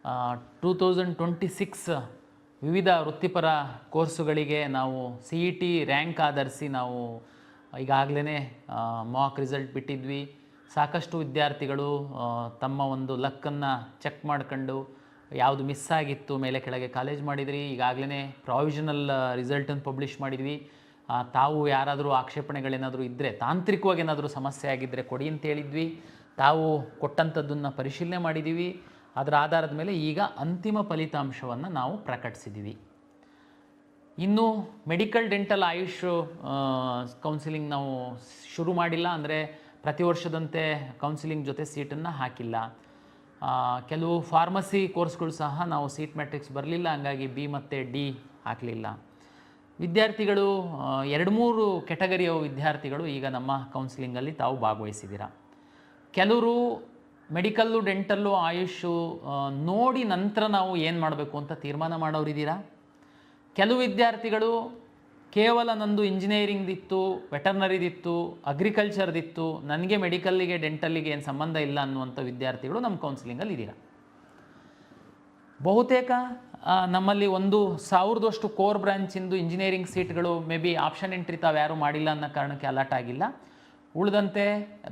2026 ವಿವಿಧ ವೃತ್ತಿಪರ ಕೋರ್ಸುಗಳಿಗೆ ನಾವು CET ರ್ಯಾಂಕ್ ಆಧರಿಸಿ ನಾವು ಈಗಾಗಲೇ ಮಾಕ್ ರಿಸಲ್ಟ್ ಬಿಟ್ಟಿದ್ವಿ. ಸಾಕಷ್ಟು ವಿದ್ಯಾರ್ಥಿಗಳು ತಮ್ಮ ಒಂದು ಲಕ್ಕನ್ನು ಚೆಕ್ ಮಾಡ್ಕೊಂಡು ಯಾವುದು ಮಿಸ್ ಆಗಿತ್ತು ಮೇಲೆ ಕೆಳಗೆ ಕಾಲೇಜ್ ಮಾಡಿದ್ರಿ. ಈಗಾಗಲೇ ಪ್ರಾವಿಷನಲ್ ರಿಸಲ್ಟನ್ನು ಪಬ್ಲಿಷ್ ಮಾಡಿದ್ವಿ. ತಾವು ಯಾರಾದರೂ ಆಕ್ಷೇಪಣೆಗಳೇನಾದರೂ ಇದ್ದರೆ, ತಾಂತ್ರಿಕವಾಗಿ ಏನಾದರೂ ಸಮಸ್ಯೆ ಆಗಿದ್ದರೆ ಕೊಡಿ ಅಂತ ಹೇಳಿದ್ವಿ. ತಾವು ಕೊಟ್ಟಂಥದ್ದನ್ನು ಪರಿಶೀಲನೆ ಮಾಡಿದ್ದೀವಿ. ಅದರ ಆಧಾರದ ಮೇಲೆ ಈಗ ಅಂತಿಮ ಫಲಿತಾಂಶವನ್ನು ನಾವು ಪ್ರಕಟಿಸಿದ್ದೀವಿ. ಇನ್ನು ಮೆಡಿಕಲ್, ಡೆಂಟಲ್, ಆಯುಷ್ ಕೌನ್ಸಿಲಿಂಗ್ ನಾವು ಶುರು ಮಾಡಿಲ್ಲ. ಅಂದರೆ ಪ್ರತಿ ವರ್ಷದಂತೆ ಕೌನ್ಸಿಲಿಂಗ್ ಜೊತೆ ಸೀಟನ್ನು ಹಾಕಿಲ್ಲ. ಕೆಲವು ಫಾರ್ಮಸಿ ಕೋರ್ಸ್ಗಳು ಸಹ ನಾವು ಸೀಟ್ ಮ್ಯಾಟ್ರಿಕ್ಸ್ ಬರಲಿಲ್ಲ, ಹಂಗಾಗಿ B ಮತ್ತು D ಹಾಕಲಿಲ್ಲ. ವಿದ್ಯಾರ್ಥಿಗಳು 2-3 ಕೆಟಗರಿಯ ವಿದ್ಯಾರ್ಥಿಗಳು ಈಗ ನಮ್ಮ ಕೌನ್ಸಿಲಿಂಗಲ್ಲಿ ತಾವು ಭಾಗವಹಿಸಿದ್ದೀರಾ. ಕೆಲವರು ಮೆಡಿಕಲ್ಲು, ಡೆಂಟಲ್ಲು, ಆಯುಷು ನೋಡಿ ನಂತರ ನಾವು ಏನು ಮಾಡಬೇಕು ಅಂತ ತೀರ್ಮಾನ ಮಾಡೋರಿದ್ದೀರಾ. ಕೆಲವು ವಿದ್ಯಾರ್ಥಿಗಳು ಕೇವಲ ನಂದು ಇಂಜಿನಿಯರಿಂಗ್ದಿತ್ತು, ವೆಟರ್ನರಿದಿತ್ತು, ಅಗ್ರಿಕಲ್ಚರ್ದಿತ್ತು, ನನಗೆ ಮೆಡಿಕಲ್ಲಿಗೆ ಡೆಂಟಲ್ಲಿಗೆ ಏನು ಸಂಬಂಧ ಇಲ್ಲ ಅನ್ನುವಂಥ ವಿದ್ಯಾರ್ಥಿಗಳು ನಮ್ಮ ಕೌನ್ಸಿಲಿಂಗಲ್ಲಿ ಇದ್ದೀರಾ. ಬಹುತೇಕ ನಮ್ಮಲ್ಲಿ 1,000 ಕೋರ್ ಬ್ರಾಂಚಿಂದು ಇಂಜಿನಿಯರಿಂಗ್ ಸೀಟ್ಗಳು ಮೇ ಬಿ ಆಪ್ಷನ್ ಎಂಟ್ರಿ ತಾವು ಯಾರೂ ಮಾಡಿಲ್ಲ ಅನ್ನೋ ಕಾರಣಕ್ಕೆ ಅಲಾಟ್ ಆಗಿಲ್ಲ. ಉಳಿದಂತೆ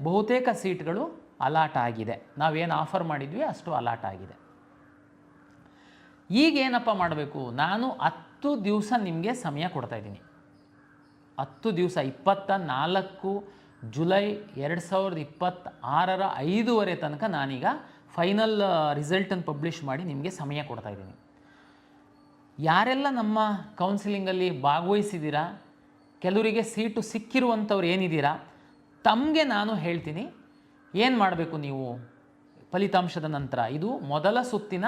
ಬಹುತೇಕ ಸೀಟ್ಗಳು ಅಲಾಟ್ ಆಗಿದೆ. ನಾವೇನು ಆಫರ್ ಮಾಡಿದ್ವಿ ಅಷ್ಟು ಅಲಾಟ್ ಆಗಿದೆ. ಈಗೇನಪ್ಪ ಮಾಡಬೇಕು? ನಾನು 10 ದಿವಸ ನಿಮಗೆ ಸಮಯ ಕೊಡ್ತಾಯಿದ್ದೀನಿ. 10 ದಿವಸ 24 ಜುಲೈ 2026 5:30 ತನಕ ನಾನೀಗ ಫೈನಲ್ ರಿಸಲ್ಟನ್ನು ಪಬ್ಲಿಷ್ ಮಾಡಿ ನಿಮಗೆ ಸಮಯ ಕೊಡ್ತಾಯಿದ್ದೀನಿ. ಯಾರೆಲ್ಲ ನಮ್ಮ ಕೌನ್ಸಿಲಿಂಗಲ್ಲಿ ಭಾಗವಹಿಸಿದ್ದೀರಾ, ಕೆಲವರಿಗೆ ಸೀಟು ಸಿಕ್ಕಿರುವಂಥವ್ರು ಏನಿದ್ದೀರಾ, ತಮಗೆ ನಾನು ಹೇಳ್ತೀನಿ ಏನು ಮಾಡಬೇಕು ನೀವು ಫಲಿತಾಂಶದ ನಂತರ. ಇದು ಮೊದಲ ಸುತ್ತಿನ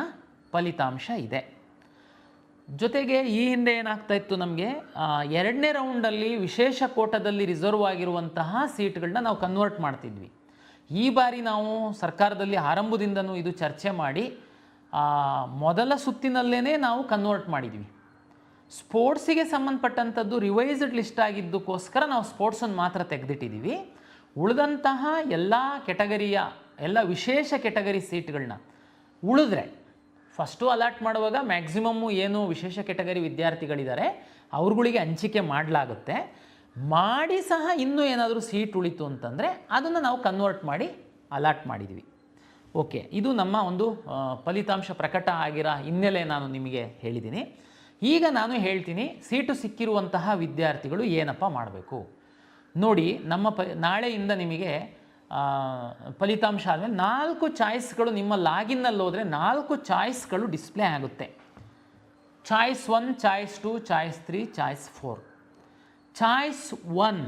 ಫಲಿತಾಂಶ ಇದೆ. ಜೊತೆಗೆ ಈ ಹಿಂದೆ ಏನಾಗ್ತಾ ಇತ್ತು, ನಮಗೆ 2ನೇ ರೌಂಡಲ್ಲಿ ವಿಶೇಷ ಕೋಟದಲ್ಲಿ ರಿಸರ್ವ್ ಆಗಿರುವಂತಹ ಸೀಟ್ಗಳನ್ನ ನಾವು ಕನ್ವರ್ಟ್ ಮಾಡ್ತಿದ್ವಿ. ಈ ಬಾರಿ ನಾವು ಸರ್ಕಾರದಲ್ಲಿ ಆರಂಭದಿಂದನೂ ಇದು ಚರ್ಚೆ ಮಾಡಿ ಮೊದಲ ಸುತ್ತಿನಲ್ಲೇ ನಾವು ಕನ್ವರ್ಟ್ ಮಾಡಿದ್ವಿ. ಸ್ಪೋರ್ಟ್ಸಿಗೆ ಸಂಬಂಧಪಟ್ಟಂಥದ್ದು ರಿವೈಸ್ಡ್ ಲಿಸ್ಟ್ ಆಗಿದ್ದಕ್ಕೋಸ್ಕರ ನಾವು ಸ್ಪೋರ್ಟ್ಸನ್ನು ಮಾತ್ರ ತೆಗೆದಿಟ್ಟಿದ್ದೀವಿ. ಉಳಿದಂತಹ ಎಲ್ಲ ಕೆಟಗರಿಯ ಎಲ್ಲ ವಿಶೇಷ ಕೆಟಗರಿ ಸೀಟ್ಗಳನ್ನ ಉಳಿದ್ರೆ ಫಸ್ಟು ಅಲಾಟ್ ಮಾಡುವಾಗ ಮ್ಯಾಕ್ಸಿಮಮ್ಮು ಏನು ವಿಶೇಷ ಕೆಟಗರಿ ವಿದ್ಯಾರ್ಥಿಗಳಿದ್ದಾರೆ ಅವ್ರುಗಳಿಗೆ ಹಂಚಿಕೆ ಮಾಡಲಾಗುತ್ತೆ. ಮಾಡಿ ಸಹ ಇನ್ನೂ ಏನಾದರೂ ಸೀಟ್ ಉಳಿತು ಅಂತಂದರೆ ಅದನ್ನು ನಾವು ಕನ್ವರ್ಟ್ ಮಾಡಿ ಅಲಾಟ್ ಮಾಡಿದ್ವಿ. ಓಕೆ, ಇದು ನಮ್ಮ ಒಂದು ಫಲಿತಾಂಶ ಪ್ರಕಟ ಆಗಿರೋ ಹಿನ್ನೆಲೆ ನಾನು ನಿಮಗೆ ಹೇಳಿದ್ದೀನಿ. ಈಗ ನಾನು ಹೇಳ್ತೀನಿ ಸೀಟು ಸಿಕ್ಕಿರುವಂತಹ ವಿದ್ಯಾರ್ಥಿಗಳು ಏನಪ್ಪ ಮಾಡಬೇಕು ನೋಡಿ. ನಮ್ಮ ನಾಳೆಯಿಂದ ನಿಮಗೆ ಫಲಿತಾಂಶ ಆದಮೇಲೆ 4 ಚಾಯ್ಸ್ಗಳು ನಿಮ್ಮ ಲಾಗಿನ್ನಲ್ಲಿ ಹೋದರೆ 4 ಚಾಯ್ಸ್ಗಳು ಡಿಸ್ಪ್ಲೇ ಆಗುತ್ತೆ. Choice 1, choice 2, choice 3, choice 4. Choice 1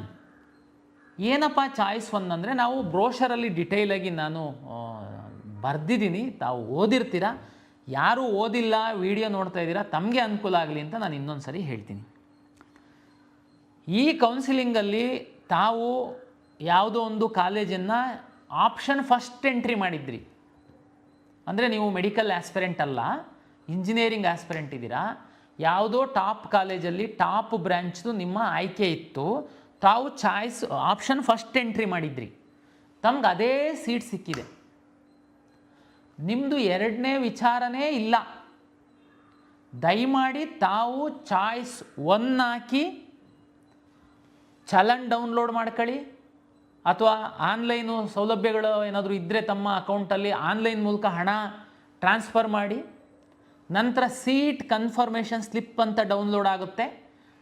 ಏನಪ್ಪ? ಚಾಯ್ಸ್ 1 ಅಂದರೆ ನಾವು ಬ್ರೋಷರಲ್ಲಿ ಡಿಟೇಲಾಗಿ ನಾನು ಬರೆದಿದ್ದೀನಿ, ತಾವು ಓದಿರ್ತೀರ. ಯಾರು ಓದಿಲ್ಲ, ವಿಡಿಯೋ ನೋಡ್ತಾ ಇದ್ದೀರಾ, ತಮಗೆ ಅನುಕೂಲ ಆಗಲಿ ಅಂತ ನಾನು ಇನ್ನೊಂದು ಸರಿ ಹೇಳ್ತೀನಿ. ಈ ಕೌನ್ಸಿಲಿಂಗಲ್ಲಿ ತಾವು ಯಾವುದೋ ಒಂದು ಕಾಲೇಜನ್ನು ಆಪ್ಷನ್ ಫಸ್ಟ್ ಎಂಟ್ರಿ ಮಾಡಿದ್ರಿ. ಅಂದರೆ ನೀವು ಮೆಡಿಕಲ್ ಆಸ್ಪಿರೆಂಟ್ ಅಲ್ಲ, ಇಂಜಿನಿಯರಿಂಗ್ ಆಸ್ಪಿರೆಂಟ್ ಇದ್ದೀರಾ. ಯಾವುದೋ ಟಾಪ್ ಕಾಲೇಜಲ್ಲಿ ಟಾಪ್ ಬ್ರ್ಯಾಂಚ್ದು ನಿಮ್ಮ ಆಯ್ಕೆ ಇತ್ತು, ತಾವು ಚಾಯ್ಸ್ ಆಪ್ಷನ್ ಫಸ್ಟ್ ಎಂಟ್ರಿ ಮಾಡಿದ್ರಿ, ತಮ್ಗೆ ಅದೇ ಸೀಟ್ ಸಿಕ್ಕಿದೆ. ನಿಮ್ಮದು 2ನೇ ವಿಚಾರನೇ ಇಲ್ಲ. ದಯಮಾಡಿ ತಾವು ಚಾಯ್ಸ್ 1 ಹಾಕಿ ಚಲನ್ ಡೌನ್ಲೋಡ್ ಮಾಡ್ಕೊಳ್ಳಿ, ಅಥವಾ ಆನ್ಲೈನು ಸೌಲಭ್ಯಗಳು ಏನಾದರೂ ಇದ್ದರೆ ತಮ್ಮ ಅಕೌಂಟಲ್ಲಿ ಆನ್ಲೈನ್ ಮೂಲಕ ಹಣ ಟ್ರಾನ್ಸ್ಫರ್ ಮಾಡಿ. ನಂತರ ಸೀಟ್ ಕನ್ಫರ್ಮೇಷನ್ ಸ್ಲಿಪ್ ಅಂತ ಡೌನ್ಲೋಡ್ ಆಗುತ್ತೆ,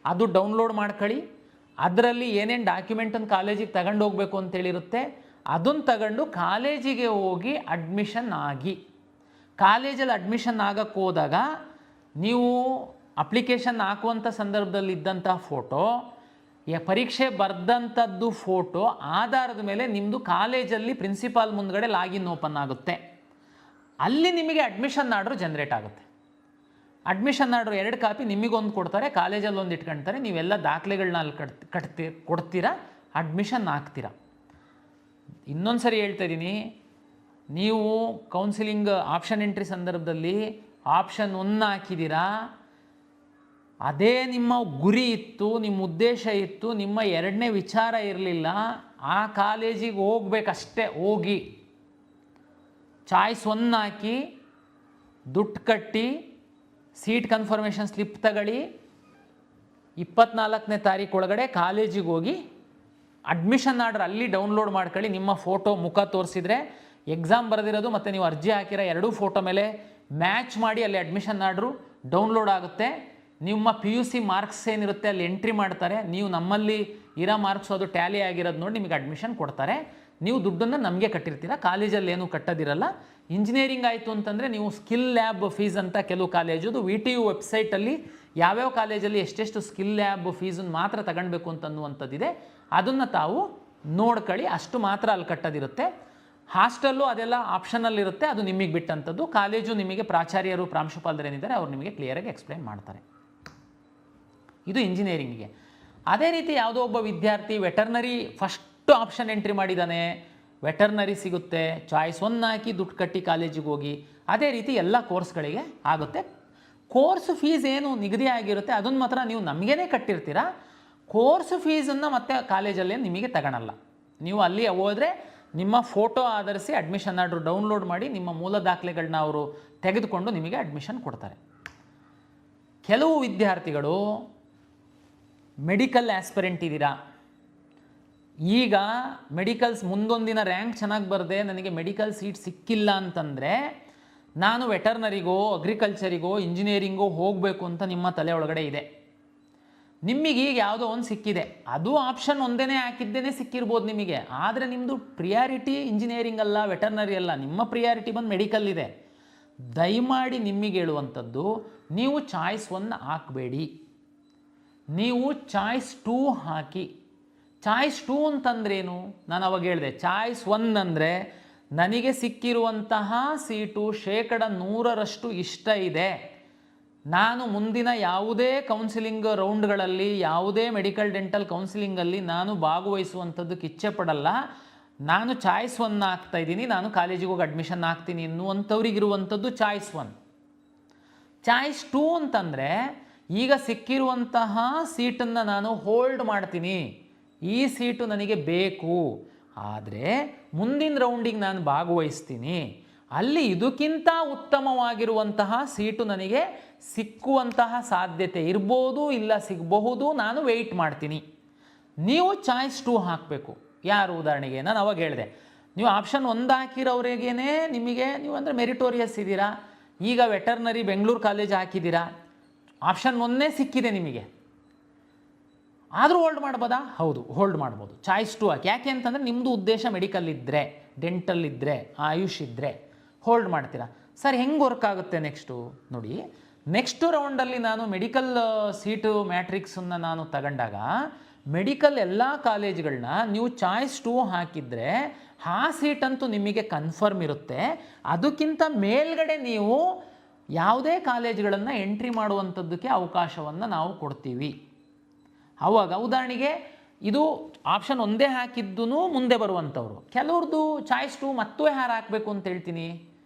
ಅದು ಡೌನ್ಲೋಡ್ ಮಾಡ್ಕೊಳ್ಳಿ. ಅದರಲ್ಲಿ ಏನೇನು ಡಾಕ್ಯುಮೆಂಟನ್ನು ಕಾಲೇಜಿಗೆ ತಗೊಂಡು ಹೋಗಬೇಕು ಅಂತೇಳಿರುತ್ತೆ, ಅದನ್ನು ತಗೊಂಡು ಕಾಲೇಜಿಗೆ ಹೋಗಿ ಅಡ್ಮಿಷನ್ ಆಗಿ. ಕಾಲೇಜಲ್ಲಿ ಅಡ್ಮಿಷನ್ ಆಗಕ್ಕೆ ಹೋದಾಗ ನೀವು ಅಪ್ಲಿಕೇಶನ್ ಹಾಕುವಂಥ ಸಂದರ್ಭದಲ್ಲಿ ಇದ್ದಂಥ ಫೋಟೋ, ಪರೀಕ್ಷೆ ಬರೆದಂಥದ್ದು ಫೋಟೋ ಆಧಾರದ ಮೇಲೆ ನಿಮ್ಮದು ಕಾಲೇಜಲ್ಲಿ ಪ್ರಿನ್ಸಿಪಾಲ್ ಮುಂದ್ಗಡೆ ಲಾಗಿನ್ ಓಪನ್ ಆಗುತ್ತೆ. ಅಲ್ಲಿ ನಿಮಗೆ ಅಡ್ಮಿಷನ್ ಆರ್ಡ್ರು ಜನ್ರೇಟ್ ಆಗುತ್ತೆ. ಅಡ್ಮಿಷನ್ ಆರ್ಡ್ರು 2 ಕಾಪಿ ನಿಮಗೊಂದು ಕೊಡ್ತಾರೆ, ಕಾಲೇಜಲ್ಲಿ ಒಂದು ಇಟ್ಕೊಳ್ತಾರೆ. ನೀವೆಲ್ಲ ದಾಖಲೆಗಳನ್ನ ಅಲ್ಲಿ ಕೊಡ್ತೀರಾ, ಅಡ್ಮಿಷನ್ ಆಗ್ತೀರಾ. ಇನ್ನೊಂದು ಸರಿ ಹೇಳ್ತಾ ಇದ್ದೀನಿ, ನೀವು ಕೌನ್ಸಿಲಿಂಗ್ ಆಪ್ಷನ್ ಎಂಟ್ರಿ ಸಂದರ್ಭದಲ್ಲಿ ಆಪ್ಷನ್ 1 ಹಾಕಿದ್ದೀರಾ, ಅದೇ ನಿಮ್ಮ ಗುರಿ ಇತ್ತು, ನಿಮ್ಮ ಉದ್ದೇಶ ಇತ್ತು, ನಿಮ್ಮ 2ನೇ ವಿಚಾರ ಇರಲಿಲ್ಲ, ಆ ಕಾಲೇಜಿಗೆ ಹೋಗ್ಬೇಕಷ್ಟೇ. ಹೋಗಿ ಚಾಯ್ಸ್ 1 ಹಾಕಿ ದುಡ್ಡು ಕಟ್ಟಿ ಸೀಟ್ ಕನ್ಫರ್ಮೇಷನ್ ಸ್ಲಿಪ್ ತಗೊಳ್ಳಿ, 24ನೇ ತಾರೀಕು ಒಳಗಡೆ ಕಾಲೇಜಿಗೆ ಹೋಗಿ ಅಡ್ಮಿಷನ್ ಆರ್ಡರ್ ಅಲ್ಲಿ ಡೌನ್ಲೋಡ್ ಮಾಡ್ಕೊಳ್ಳಿ. ನಿಮ್ಮ ಫೋಟೋ ಮುಖ ತೋರಿಸಿದ್ರೆ ಎಕ್ಸಾಮ್ ಬರೆದಿರೋದು ಮತ್ತು ನೀವು ಅರ್ಜಿ ಹಾಕಿರೋ ಎರಡೂ ಫೋಟೋ ಮೇಲೆ ಮ್ಯಾಚ್ ಮಾಡಿ ಅಲ್ಲಿ ಅಡ್ಮಿಷನ್ ಆರ್ಡ್ರು ಡೌನ್ಲೋಡ್ ಆಗುತ್ತೆ. ನಿಮ್ಮ PUC ಮಾರ್ಕ್ಸ್ ಏನಿರುತ್ತೆ ಅಲ್ಲಿ ಎಂಟ್ರಿ ಮಾಡ್ತಾರೆ. ನೀವು ನಮ್ಮಲ್ಲಿ ಇರೋ ಮಾರ್ಕ್ಸು ಅದು ಟ್ಯಾಲಿ ಆಗಿರೋದು ನೋಡಿ ನಿಮಗೆ ಅಡ್ಮಿಷನ್ ಕೊಡ್ತಾರೆ. ನೀವು ದುಡ್ಡನ್ನು ನಮಗೆ ಕಟ್ಟಿರ್ತೀರ, ಕಾಲೇಜಲ್ಲಿ ಏನೂ ಕಟ್ಟೋದಿರಲ್ಲ. ಇಂಜಿನಿಯರಿಂಗ್ ಆಯಿತು ಅಂತಂದರೆ ನೀವು ಸ್ಕಿಲ್ ಲ್ಯಾಬ್ ಫೀಸ್ ಅಂತ ಕೆಲವು ಕಾಲೇಜು VTU ವೆಬ್ಸೈಟಲ್ಲಿ ಯಾವ್ಯಾವ ಕಾಲೇಜಲ್ಲಿ ಎಷ್ಟೆಷ್ಟು ಸ್ಕಿಲ್ ಲ್ಯಾಬ್ ಫೀಸನ್ನು ಮಾತ್ರ ತಗೊಳ್ಬೇಕು ಅಂತನ್ನುವಂಥದ್ದಿದೆ. ಅದನ್ನು ತಾವು ನೋಡ್ಕೊಳ್ಳಿ, ಅಷ್ಟು ಮಾತ್ರ ಅಲ್ಲಿ ಕಟ್ಟೋದಿರುತ್ತೆ. ಹಾಸ್ಟೆಲ್ಲು ಅದೆಲ್ಲ ಆಪ್ಷನಲ್ಲಿರುತ್ತೆ, ಅದು ನಿಮಗೆ ಬಿಟ್ಟಂಥದ್ದು. ಕಾಲೇಜು ನಿಮಗೆ ಪ್ರಾಚಾರ್ಯರು ಪ್ರಾಂಶುಪಾಲರು ಏನಿದ್ದಾರೆ ಅವ್ರು ನಿಮಗೆ ಕ್ಲಿಯರಾಗಿ ಎಕ್ಸ್ಪ್ಲೈನ್ ಮಾಡ್ತಾರೆ. ಇದು ಇಂಜಿನಿಯರಿಂಗಿಗೆ. ಅದೇ ರೀತಿ ಯಾವುದೋ ಒಬ್ಬ ವಿದ್ಯಾರ್ಥಿ ವೆಟರ್ನರಿ ಫಸ್ಟ್ ಆಪ್ಷನ್ ಎಂಟ್ರಿ ಮಾಡಿದ್ದಾನೆ, ವೆಟರ್ನರಿ ಸಿಗುತ್ತೆ, ಚಾಯ್ಸ್ 1 ಹಾಕಿ ದುಡ್ಡು ಕಟ್ಟಿ ಕಾಲೇಜಿಗೆ ಹೋಗಿ. ಅದೇ ರೀತಿ ಎಲ್ಲ ಕೋರ್ಸ್ಗಳಿಗೆ ಆಗುತ್ತೆ. ಕೋರ್ಸ್ ಫೀಸ್ ಏನು ನಿಗದಿ ಆಗಿರುತ್ತೆ ಅದನ್ನು ಮಾತ್ರ ನೀವು ನಮಗೇ ಕಟ್ಟಿರ್ತೀರ. ಕೋರ್ಸ್ ಫೀಸನ್ನು ಮತ್ತೆ ಕಾಲೇಜಲ್ಲಿ ನಿಮಗೆ ತಗೊಳಲ್ಲ. ನೀವು ಅಲ್ಲಿ ಹೋದರೆ ನಿಮ್ಮ ಫೋಟೋ ಆಧರಿಸಿ ಅಡ್ಮಿಷನ್ ಆರ್ಡ್ರು ಡೌನ್ಲೋಡ್ ಮಾಡಿ ನಿಮ್ಮ ಮೂಲ ದಾಖಲೆಗಳನ್ನ ಅವರು ತೆಗೆದುಕೊಂಡು ನಿಮಗೆ ಅಡ್ಮಿಷನ್ ಕೊಡ್ತಾರೆ. ಕೆಲವು ವಿದ್ಯಾರ್ಥಿಗಳು ಮೆಡಿಕಲ್ ಆಸ್ಪಿರೆಂಟ್ ಇದ್ದೀರಾ, ಈಗ ಮೆಡಿಕಲ್ಸ್ ಮುಂದೊಂದಿನ ರ್ಯಾಂಕ್ ಚೆನ್ನಾಗಿ ಬರದೆ ನನಗೆ ಮೆಡಿಕಲ್ ಸೀಟ್ ಸಿಕ್ಕಿಲ್ಲ ಅಂತಂದರೆ ನಾನು ವೆಟರ್ನರಿಗೋ ಅಗ್ರಿಕಲ್ಚರಿಗೋ ಇಂಜಿನಿಯರಿಂಗೋ ಹೋಗಬೇಕು ಅಂತ ನಿಮ್ಮ ತಲೆ ಒಳಗಡೆ ಇದೆ. ನಿಮಗೀಗ ಯಾವುದೋ ಒಂದು ಸಿಕ್ಕಿದೆ, ಅದು ಆಪ್ಷನ್ ಒಂದೇ ಹಾಕಿದ್ದೇನೆ ಸಿಕ್ಕಿರ್ಬೋದು ನಿಮಗೆ. ಆದರೆ ನಿಮ್ಮದು ಪ್ರಿಯಾರಿಟಿ ಇಂಜಿನಿಯರಿಂಗ್ ಅಲ್ಲ, ವೆಟರ್ನರಿ ಅಲ್ಲ, ನಿಮ್ಮ ಪ್ರಿಯಾರಿಟಿ ಬಂದು ಮೆಡಿಕಲ್ ಇದೆ. ದಯಮಾಡಿ ನಿಮಗೆ ಹೇಳುವಂಥದ್ದು, ನೀವು ಚಾಯ್ಸ್ 1 ಹಾಕಬೇಡಿ, ನೀವು ಚಾಯ್ಸ್ 2 ಹಾಕಿ. ಚಾಯ್ಸ್ 2 ಅಂತಂದ್ರೇನು? ನಾನು ಅವಾಗ ಹೇಳಿದೆ, ಚಾಯ್ಸ್ 1 ಅಂದರೆ ನನಗೆ ಸಿಕ್ಕಿರುವಂತಹ ಸೀಟು 100% ಇಷ್ಟ ಇದೆ, ನಾನು ಮುಂದಿನ ಯಾವುದೇ ಕೌನ್ಸಿಲಿಂಗ್ ರೌಂಡ್ಗಳಲ್ಲಿ ಯಾವುದೇ ಮೆಡಿಕಲ್ ಡೆಂಟಲ್ ಕೌನ್ಸಿಲಿಂಗಲ್ಲಿ ನಾನು ಭಾಗವಹಿಸುವಂಥದ್ದಕ್ಕೆ ಇಚ್ಛೆ ಪಡಲ್ಲ, ನಾನು ಚಾಯ್ಸ್ 1 ಹಾಕ್ತಾಯಿದ್ದೀನಿ, ನಾನು ಕಾಲೇಜಿಗೆ ಹೋಗಿ ಅಡ್ಮಿಷನ್ ಹಾಕ್ತೀನಿ ಎನ್ನುವಂಥವ್ರಿಗಿರುವಂಥದ್ದು ಚಾಯ್ಸ್ 1. ಚಾಯ್ಸ್ 2 ಅಂತಂದರೆ ಈಗ ಸಿಕ್ಕಿರುವಂತಹ ಸೀಟನ್ನು ನಾನು ಹೋಲ್ಡ್ ಮಾಡ್ತೀನಿ, ಈ ಸೀಟು ನನಗೆ ಬೇಕು, ಆದರೆ ಮುಂದಿನ ರೌಂಡಿಗೆ ನಾನು ಭಾಗವಹಿಸ್ತೀನಿ, ಅಲ್ಲಿ ಇದಕ್ಕಿಂತ ಉತ್ತಮವಾಗಿರುವಂತಹ ಸೀಟು ನನಗೆ ಸಿಕ್ಕುವಂತಹ ಸಾಧ್ಯತೆ ಇರ್ಬೋದು, ಇಲ್ಲ ಸಿಗಬಹುದು, ನಾನು ವೆಯ್ಟ್ ಮಾಡ್ತೀನಿ. ನೀವು ಚಾಯ್ಸ್ 2 ಹಾಕಬೇಕು. ಯಾರು? ಉದಾಹರಣೆಗೆ ನಾನು ಅವಾಗ ಹೇಳಿದೆ, ನೀವು ಆಪ್ಷನ್ 1 ಹಾಕಿರೋರಿಗೇನೆ ನಿಮಗೆ, ನೀವು ಅಂದರೆ ಮೆರಿಟೋರಿಯಸ್ ಇದ್ದೀರಾ, ಈಗ ವೆಟರ್ನರಿ ಬೆಂಗಳೂರು ಕಾಲೇಜ್ ಹಾಕಿದ್ದೀರಾ, ಆಪ್ಷನ್ 1 ಸಿಕ್ಕಿದೆ ನಿಮಗೆ, ಆದರೂ ಹೋಲ್ಡ್ ಮಾಡ್ಬೋದಾ? ಹೌದು, ಹೋಲ್ಡ್ ಮಾಡ್ಬೋದು. ಚಾಯ್ಸ್ 2 ಹಾಕಿ. ಯಾಕೆ ಅಂತಂದರೆ ನಿಮ್ಮದು ಉದ್ದೇಶ ಮೆಡಿಕಲ್ ಇದ್ದರೆ, ಡೆಂಟಲ್ ಇದ್ದರೆ, ಆಯುಷ್ ಇದ್ದರೆ ಹೋಲ್ಡ್ ಮಾಡ್ತೀರಾ. ಸರ್ ಹೆಂಗೆ ವರ್ಕ್ ಆಗುತ್ತೆ ನೆಕ್ಸ್ಟು ನೋಡಿ, ನೆಕ್ಸ್ಟ್ ರೌಂಡಲ್ಲಿ ನಾನು ಮೆಡಿಕಲ್ ಸೀಟು ಮ್ಯಾಟ್ರಿಕ್ಸನ್ನು ನಾನು ತಗೊಂಡಾಗ ಮೆಡಿಕಲ್ ಎಲ್ಲ ಕಾಲೇಜ್ಗಳನ್ನ ನೀವು ಚಾಯ್ಸ್ 2 ಹಾಕಿದರೆ ಆ ಸೀಟಂತೂ ನಿಮಗೆ ಕನ್ಫರ್ಮ್ ಇರುತ್ತೆ. ಅದಕ್ಕಿಂತ ಮೇಲ್ಗಡೆ ನೀವು ಯಾವುದೇ ಕಾಲೇಜ್ಗಳನ್ನು ಎಂಟ್ರಿ ಮಾಡುವಂಥದ್ದಕ್ಕೆ ಅವಕಾಶವನ್ನು ನಾವು ಕೊಡ್ತೀವಿ. ಆವಾಗ ಉದಾಹರಣೆಗೆ ಇದು ಆಪ್ಷನ್ 1 ಹಾಕಿದ್ದೂ ಮುಂದೆ ಬರುವಂಥವ್ರು, ಕೆಲವ್ರದ್ದು ಚಾಯ್ಸ್ 2 ಮತ್ತೆ ಯಾರು ಹಾಕಬೇಕು ಅಂತ ಹೇಳ್ತೀನಿ.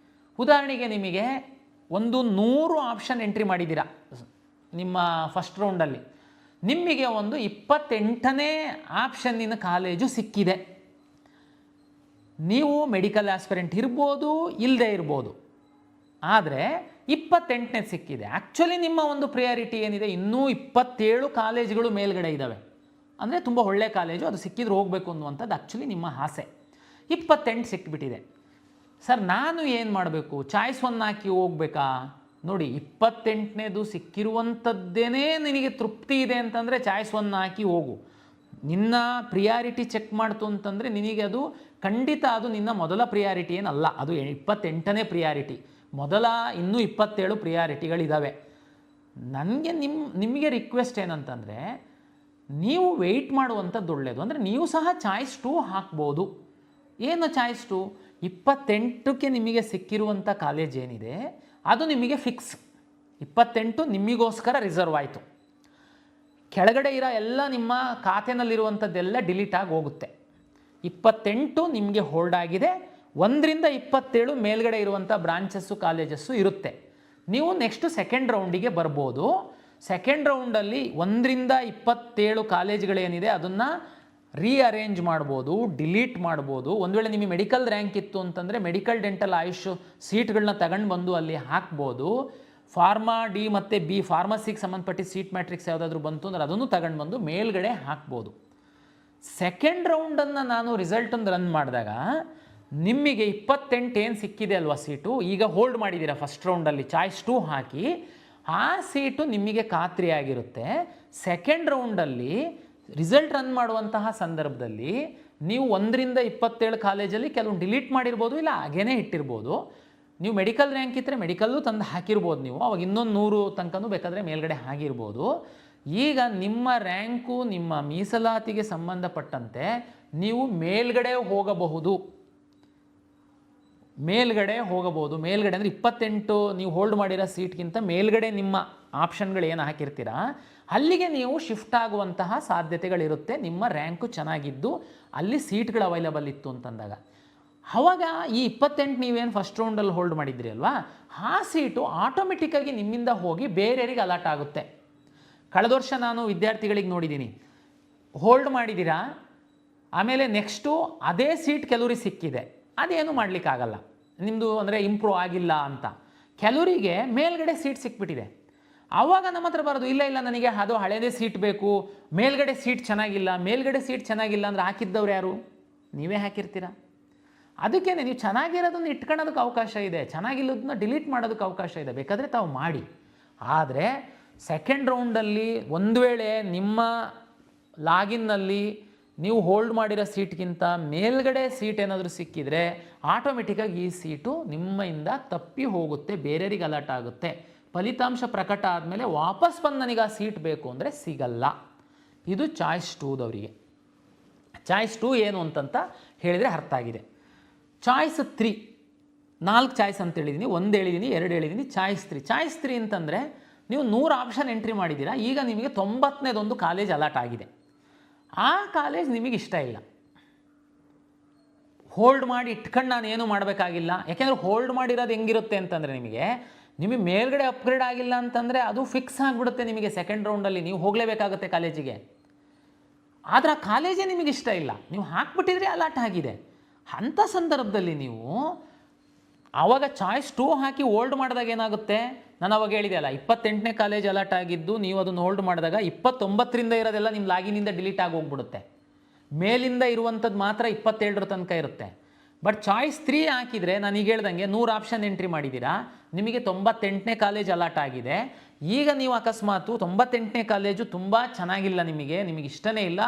ಉದಾಹರಣೆಗೆ ನಿಮಗೆ 100 ಆಪ್ಷನ್ ಎಂಟ್ರಿ ಮಾಡಿದ್ದೀರಾ ನಿಮ್ಮ ಫಸ್ಟ್ ರೌಂಡಲ್ಲಿ, ನಿಮಗೆ 28ನೇ ಆಪ್ಷನ್ನಿನ ಕಾಲೇಜು ಸಿಕ್ಕಿದೆ. ನೀವು ಮೆಡಿಕಲ್ ಆಸ್ಪಿರೆಂಟ್ ಇರ್ಬೋದು, ಇಲ್ಲದೆ ಇರ್ಬೋದು, ಆದರೆ 28ನೇ ಸಿಕ್ಕಿದೆ. ಆ್ಯಕ್ಚುಲಿ ನಿಮ್ಮ ಒಂದು ಪ್ರಿಯಾರಿಟಿ ಏನಿದೆ, ಇನ್ನೂ 27 ಕಾಲೇಜುಗಳು ಮೇಲ್ಗಡೆ ಇದ್ದಾವೆ, ಅಂದರೆ ತುಂಬ ಒಳ್ಳೆ ಕಾಲೇಜು, ಅದು ಸಿಕ್ಕಿದ್ರೆ ಹೋಗಬೇಕು ಅನ್ನುವಂಥದ್ದು ಆ್ಯಕ್ಚುಲಿ ನಿಮ್ಮ ಆಸೆ. 28 ಸಿಕ್ಕಿಬಿಟ್ಟಿದೆ. ಸರ್ ನಾನು ಏನು ಮಾಡಬೇಕು? ಚಾಯ್ಸ್ 1 ಹಾಕಿ ಹೋಗ್ಬೇಕಾ? ನೋಡಿ, 28ನೇದು ಸಿಕ್ಕಿರುವಂಥದ್ದೇನೇ ನಿನಗೆ ತೃಪ್ತಿ ಇದೆ ಅಂತಂದರೆ ಚಾಯ್ಸ್ 1 ಹಾಕಿ ಹೋಗು. ನಿನ್ನ ಪ್ರಿಯಾರಿಟಿ ಚೆಕ್ ಮಾಡ್ತು ಅಂತಂದರೆ ನಿನಗೆ ಅದು ಖಂಡಿತ ಅದು ನಿನ್ನ ಮೊದಲ ಪ್ರಿಯಾರಿಟಿ ಏನಲ್ಲ, ಅದು 28ನೇ ಪ್ರಿಯಾರಿಟಿ. ಮೊದಲ ಇನ್ನೂ 27 ಪ್ರಿಯಾರಿಟಿಗಳಿದ್ದಾವೆ. ನನಗೆ ನಿಮಗೆ ರಿಕ್ವೆಸ್ಟ್ ಏನಂತಂದರೆ, ನೀವು ವೆಯ್ಟ್ ಮಾಡುವಂಥದ್ದು ಒಳ್ಳೆಯದು. ಅಂದರೆ ನೀವು ಸಹ ಚಾಯ್ಸ್ 2 ಹಾಕ್ಬೋದು. ಏನು ಚಾಯ್ಸ್ 2? 28ಕ್ಕೆ ನಿಮಗೆ ಸಿಕ್ಕಿರುವಂಥ ಕಾಲೇಜ್ ಏನಿದೆ ಅದು ನಿಮಗೆ ಫಿಕ್ಸ್. 28 ನಿಮಗೋಸ್ಕರ ರಿಸರ್ವ್ ಆಯಿತು. ಕೆಳಗಡೆ ಇರೋ ಎಲ್ಲ ನಿಮ್ಮ ಖಾತೆನಲ್ಲಿರುವಂಥದ್ದೆಲ್ಲ ಡಿಲೀಟ್ ಆಗಿ ಹೋಗುತ್ತೆ. 28 ನಿಮಗೆ ಹೋಲ್ಡ್ ಆಗಿದೆ. 1ರಿಂದ 27 ಮೇಲ್ಗಡೆ ಇರುವಂಥ ಬ್ರಾಂಚಸ್ಸು ಕಾಲೇಜಸ್ಸು ಇರುತ್ತೆ. ನೀವು ನೆಕ್ಸ್ಟ್ ಸೆಕೆಂಡ್ ರೌಂಡಿಗೆ ಬರ್ಬೋದು. ಸೆಕೆಂಡ್ ರೌಂಡಲ್ಲಿ 1ರಿಂದ 27 ಕಾಲೇಜ್ಗಳೇನಿದೆ ಅದನ್ನು ರೀಅರೇಂಜ್ ಮಾಡ್ಬೋದು, ಡಿಲೀಟ್ ಮಾಡ್ಬೋದು. ಒಂದು ವೇಳೆ ನಿಮಗೆ ಮೆಡಿಕಲ್ ರ್ಯಾಂಕ್ ಇತ್ತು ಅಂತಂದರೆ ಮೆಡಿಕಲ್ ಡೆಂಟಲ್ ಆಯುಷ್ ಸೀಟ್ಗಳನ್ನ ತಗೊಂಡು ಬಂದು ಅಲ್ಲಿ ಹಾಕ್ಬೋದು. ಫಾರ್ಮಾ ಡಿ ಮತ್ತು ಬಿ ಫಾರ್ಮಸಿಗೆ ಸಂಬಂಧಪಟ್ಟಿದ್ದ ಸೀಟ್ ಮ್ಯಾಟ್ರಿಕ್ಸ್ ಯಾವುದಾದ್ರೂ ಬಂತು ಅಂದರೆ ಅದನ್ನು ತಗೊಂಡು ಬಂದು ಮೇಲ್ಗಡೆ ಹಾಕ್ಬೋದು. ಸೆಕೆಂಡ್ ರೌಂಡನ್ನು ನಾನು ರಿಸಲ್ಟನ್ನು ರನ್ ಮಾಡಿದಾಗ ನಿಮಗೆ 28 ಏನು ಸಿಕ್ಕಿದೆ ಅಲ್ವಾ ಸೀಟು, ಈಗ ಹೋಲ್ಡ್ ಮಾಡಿದ್ದೀರಾ ಫಸ್ಟ್ ರೌಂಡಲ್ಲಿ ಚಾಯ್ಸ್ 2 ಹಾಕಿ, ಆ ಸೀಟು ನಿಮಗೆ ಖಾತ್ರಿಯಾಗಿರುತ್ತೆ. ಸೆಕೆಂಡ್ ರೌಂಡಲ್ಲಿ ರಿಸಲ್ಟ್ ರನ್ ಮಾಡುವಂತಹ ಸಂದರ್ಭದಲ್ಲಿ ನೀವು 1ರಿಂದ 27 ಕಾಲೇಜಲ್ಲಿ ಕೆಲವು ಡಿಲೀಟ್ ಮಾಡಿರ್ಬೋದು, ಇಲ್ಲ ಹಾಗೇನೇ ಇಟ್ಟಿರ್ಬೋದು. ನೀವು ಮೆಡಿಕಲ್ ರ್ಯಾಂಕ್ ಇದ್ದರೆ ಮೆಡಿಕಲ್ಲು ತಂದು ಹಾಕಿರ್ಬೋದು, ನೀವು ಅವಾಗ ಇನ್ನೊಂದು 100 ತನಕನೂ ಬೇಕಾದರೆ ಮೇಲ್ಗಡೆ ಆಗಿರ್ಬೋದು. ಈಗ ನಿಮ್ಮ ರ್ಯಾಂಕು ನಿಮ್ಮ ಮೀಸಲಾತಿಗೆ ಸಂಬಂಧಪಟ್ಟಂತೆ ನೀವು ಮೇಲ್ಗಡೆ ಹೋಗಬಹುದು. ಮೇಲ್ಗಡೆ ಅಂದರೆ 28 ನೀವು ಹೋಲ್ಡ್ ಮಾಡಿರೋ ಸೀಟ್ಗಿಂತ ಮೇಲ್ಗಡೆ ನಿಮ್ಮ ಆಪ್ಷನ್ಗಳು ಏನು ಹಾಕಿರ್ತೀರಾ ಅಲ್ಲಿಗೆ ನೀವು ಶಿಫ್ಟ್ ಆಗುವಂತಹ ಸಾಧ್ಯತೆಗಳಿರುತ್ತೆ. ನಿಮ್ಮ ರ್ಯಾಂಕು ಚೆನ್ನಾಗಿದ್ದು ಅಲ್ಲಿ ಸೀಟ್ಗಳು ಅವೈಲಬಲ್ ಇತ್ತು ಅಂತಂದಾಗ ಆವಾಗ ಈ 28 ನೀವೇನು ಫಸ್ಟ್ ರೌಂಡಲ್ಲಿ ಹೋಲ್ಡ್ ಮಾಡಿದ್ರಿ ಅಲ್ವಾ, ಆ ಸೀಟು ಆಟೋಮೆಟಿಕ್ಕಾಗಿ ನಿಮ್ಮಿಂದ ಹೋಗಿ ಬೇರೆಯವರಿಗೆ ಅಲಾಟ್ ಆಗುತ್ತೆ. ಕಳೆದ ವರ್ಷ ನಾನು ವಿದ್ಯಾರ್ಥಿಗಳಿಗೆ ನೋಡಿದ್ದೀನಿ, ಹೋಲ್ಡ್ ಮಾಡಿದ್ದೀರಾ, ಆಮೇಲೆ ನೆಕ್ಸ್ಟು ಅದೇ ಸೀಟ್ ಕೆಲವರಿಗೆ ಸಿಕ್ಕಿದೆ, ಅದೇನು ಮಾಡಲಿಕ್ಕಾಗಲ್ಲ, ನಿಮ್ಮದು ಅಂದರೆ ಇಂಪ್ರೂವ್ ಆಗಿಲ್ಲ ಅಂತ. ಕೆಲವರಿಗೆ ಮೇಲ್ಗಡೆ ಸೀಟ್ ಸಿಕ್ಬಿಟ್ಟಿದೆ, ಆವಾಗ ನಮ್ಮ ಹತ್ರ ಬರೋದು ಇಲ್ಲ ನನಗೆ ಅದು ಹಳೇದೇ ಸೀಟ್ ಬೇಕು, ಮೇಲ್ಗಡೆ ಸೀಟ್ ಚೆನ್ನಾಗಿಲ್ಲ ಅಂದರೆ ಹಾಕಿದ್ದವ್ರು ಯಾರು? ನೀವೇ ಹಾಕಿರ್ತೀರ. ಅದಕ್ಕೇ ನೀವು ಚೆನ್ನಾಗಿರೋದನ್ನು ಇಟ್ಕೊಳ್ಳೋದಕ್ಕೆ ಅವಕಾಶ ಇದೆ, ಚೆನ್ನಾಗಿಲ್ಲದನ್ನ ಡಿಲೀಟ್ ಮಾಡೋದಕ್ಕೆ ಅವಕಾಶ ಇದೆ, ಬೇಕಾದರೆ ತಾವು ಮಾಡಿ. ಆದರೆ ಸೆಕೆಂಡ್ ರೌಂಡಲ್ಲಿ ಒಂದು ವೇಳೆ ನಿಮ್ಮ ಲಾಗಿನ್ನಲ್ಲಿ ನೀವು ಹೋಲ್ಡ್ ಮಾಡಿರೋ ಸೀಟ್ಗಿಂತ ಮೇಲ್ಗಡೆ ಸೀಟ್ ಏನಾದರೂ ಸಿಕ್ಕಿದರೆ ಆಟೋಮೆಟಿಕ್ಕಾಗಿ ಈ ಸೀಟು ನಿಮ್ಮಿಂದ ತಪ್ಪಿ ಹೋಗುತ್ತೆ, ಬೇರೆಯವರಿಗೆ ಅಲರ್ಟ್ ಆಗುತ್ತೆ. ಫಲಿತಾಂಶ ಪ್ರಕಟ ಆದಮೇಲೆ ವಾಪಸ್ ಬಂದು ನನಗೆ ಆ ಸೀಟ್ ಬೇಕು ಅಂದರೆ ಸಿಗಲ್ಲ. ಇದು ಚಾಯ್ಸ್ 2ದವರಿಗೆ. ಚಾಯ್ಸ್ 2 ಏನು ಅಂತಂತ ಹೇಳಿದರೆ ಅರ್ಥ ಆಗಿದೆ. ಚಾಯ್ಸ್ 3 4 ಚಾಯ್ಸ್ ಅಂತ ಹೇಳಿದ್ದೀನಿ, 1 ಹೇಳಿದ್ದೀನಿ, 2 ಹೇಳಿದ್ದೀನಿ. ಚಾಯ್ಸ್ 3 ಅಂತಂದರೆ ನೀವು 100 ಆಪ್ಷನ್ ಎಂಟ್ರಿ ಮಾಡಿದ್ದೀರಾ, ಈಗ ನಿಮಗೆ 90ನೇದೊಂದು ಕಾಲೇಜ್ ಅಲಾಟ್ ಆಗಿದೆ. ಆ ಕಾಲೇಜ್ ನಿಮಗೆ ಇಷ್ಟ ಇಲ್ಲ, ಹೋಲ್ಡ್ ಮಾಡಿ ಇಟ್ಕೊಂಡು ನಾನು ಏನು ಮಾಡಬೇಕಾಗಿಲ್ಲ. ಯಾಕೆಂದರೆ ಹೋಲ್ಡ್ ಮಾಡಿರೋದು ಹೆಂಗಿರುತ್ತೆ ಅಂತಂದರೆ ನಿಮಗೆ ಮೇಲ್ಗಡೆ ಅಪ್ಗ್ರೇಡ್ ಆಗಿಲ್ಲ ಅಂತಂದರೆ ಅದು ಫಿಕ್ಸ್ ಆಗಿಬಿಡುತ್ತೆ. ನಿಮಗೆ ಸೆಕೆಂಡ್ ರೌಂಡಲ್ಲಿ ನೀವು ಹೋಗಲೇಬೇಕಾಗುತ್ತೆ ಕಾಲೇಜಿಗೆ. ಆದರೆ ಆ ಕಾಲೇಜೇ ನಿಮಗೆ ಇಷ್ಟ ಇಲ್ಲ, ನೀವು ಹಾಕ್ಬಿಟ್ಟಿದ್ರೆ ಅಲಾಟ್ ಆಗಿದೆ. ಅಂಥ ಸಂದರ್ಭದಲ್ಲಿ ನೀವು ಆವಾಗ ಚಾಯ್ಸ್ 2 ಹಾಕಿ ಹೋಲ್ಡ್ ಮಾಡಿದಾಗ ಏನಾಗುತ್ತೆ, ನಾನು ಅವಾಗ ಹೇಳಿದೆ ಅಲ್ಲ, 28ನೇ ಕಾಲೇಜ್ ಅಲಾಟ್ ಆಗಿದ್ದು ನೀವು ಅದನ್ನು ಹೋಲ್ಡ್ ಮಾಡಿದಾಗ 29ರಿಂದ ಇರೋದೆಲ್ಲ ನಿಮ್ಮ ಲಾಗಿನಿಂದ ಡಿಲೀಟ್ ಆಗಿ ಹೋಗ್ಬಿಡುತ್ತೆ. ಮೇಲಿಂದ ಇರುವಂಥದ್ದು ಮಾತ್ರ 27ರ ತನಕ ಇರುತ್ತೆ. ಬಟ್ ಚಾಯ್ಸ್ 3 ಹಾಕಿದರೆ ನಾನು ಈಗ ಹೇಳ್ದಂಗೆ 100 ಆಪ್ಷನ್ ಎಂಟ್ರಿ ಮಾಡಿದ್ದೀರಾ, ನಿಮಗೆ 98ನೇ ಕಾಲೇಜ್ ಅಲಾಟ್ ಆಗಿದೆ. ಈಗ ನೀವು ಅಕಸ್ಮಾತು 98ನೇ ಕಾಲೇಜು ತುಂಬ ಚೆನ್ನಾಗಿಲ್ಲ, ನಿಮಗೆ ಇಷ್ಟನೇ ಇಲ್ಲ,